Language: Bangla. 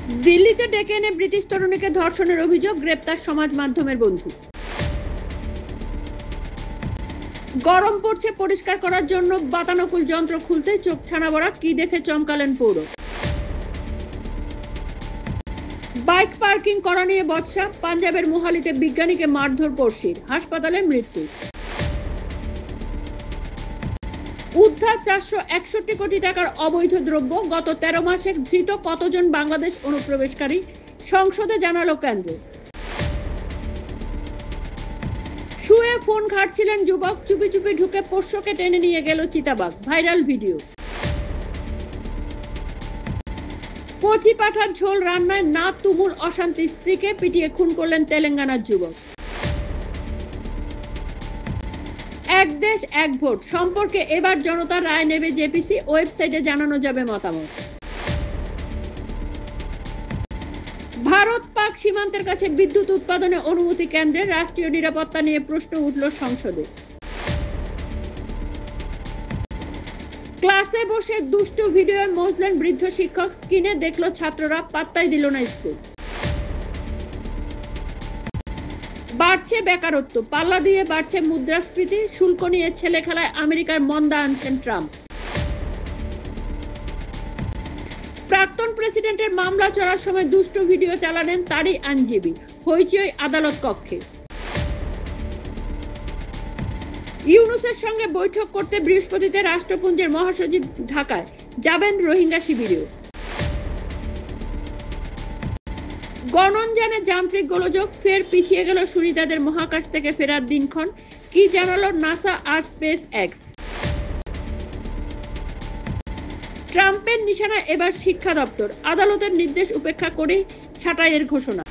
দিল্লিতে ডেকে এনে ব্রিটিশ তরুণীকে ধর্ষণের অভিযোগ, গ্রেপ্তার সমাজ মাধ্যমের বন্ধু। গরম পড়ছে, পরিষ্কার করার জন্য বাতানুকূল যন্ত্র খুলতে চোখ ছানা বড়া, কি দেখে চমকালেন পৌর। বাইক পার্কিং করা নিয়ে বচসা, পাঞ্জাবের মোহালিতে বিজ্ঞানীকে মারধর পড়শির, হাসপাতালে মৃত্যু। উদ্ধার 461 কোটি টাকার অবৈধ দ্রব্য, গত 13 মাসে ধৃত কতজন বাংলাদেশ অনুপ্রবেশকারী, সংসদে জানালো কেন্দ্র। শুয়ে ফোন ঘাঁটছিলেন যুবক, চুপি চুপি ঢুকে পোষ্যকে টেনে নিয়ে গেল চিতাবাঘ, ভাইরাল ভিডিও। কচি পাঠার ঝোল রান্নায় না তুমুল অশান্তি, স্ত্রীকে পিটিয়ে খুন করলেন তেলেঙ্গানার যুবক। এক দেশ এক ভোট সম্পর্কে এবার জনতার রায় নেবে জেপিসি, ওয়েবসাইটে জানানো যাবে মতামত। ভারত পাক সীমান্তের কাছে বিদ্যুৎ উৎপাদনে অনুমতি কেন্দ্রের, রাষ্ট্রীয় নিরাপত্তা নিয়ে প্রশ্ন উঠল সংসদে। ক্লাসে বসে দুষ্টু ভিডিও মজলেন বৃদ্ধ শিক্ষক, স্ক্রিনে দেখলো ছাত্ররা, পাত্তাই দিল না স্কুল। বাড়ছে বেকারত্ব, পাল্লা দিয়ে বাড়ছে মুদ্রাস্ফীতি, শুল্ক নিয়ে ছেলে খেলায় আমেরিকার মন্দা আনছেন ট্রাম্প। প্রাক্তন প্রেসিডেন্টের মামলা চলার সময় দুষ্টু ভিডিও চালালেন তারই আইনজীবী, হইচই আদালত কক্ষে। ইউনূসের সঙ্গে বৈঠক করতে বৃহস্পতিতে রাষ্ট্রপুঞ্জের মহাসচিব ঢাকায়, যাবেন রোহিঙ্গা শিবিরেও। গণনযানে যান্ত্রিক গোলযোগ, ফের পিছিয়ে গেল সুরিদাদের মহাকাশ থেকে ফেরার দিনক্ষণ, কি জানালো নাসা আর স্পেস এক্স। ট্রাম্পের নিশানা এবার শিক্ষা দপ্তর, আদালতের নির্দেশ উপেক্ষা করেই ছাঁটাইয়ের ঘোষণা।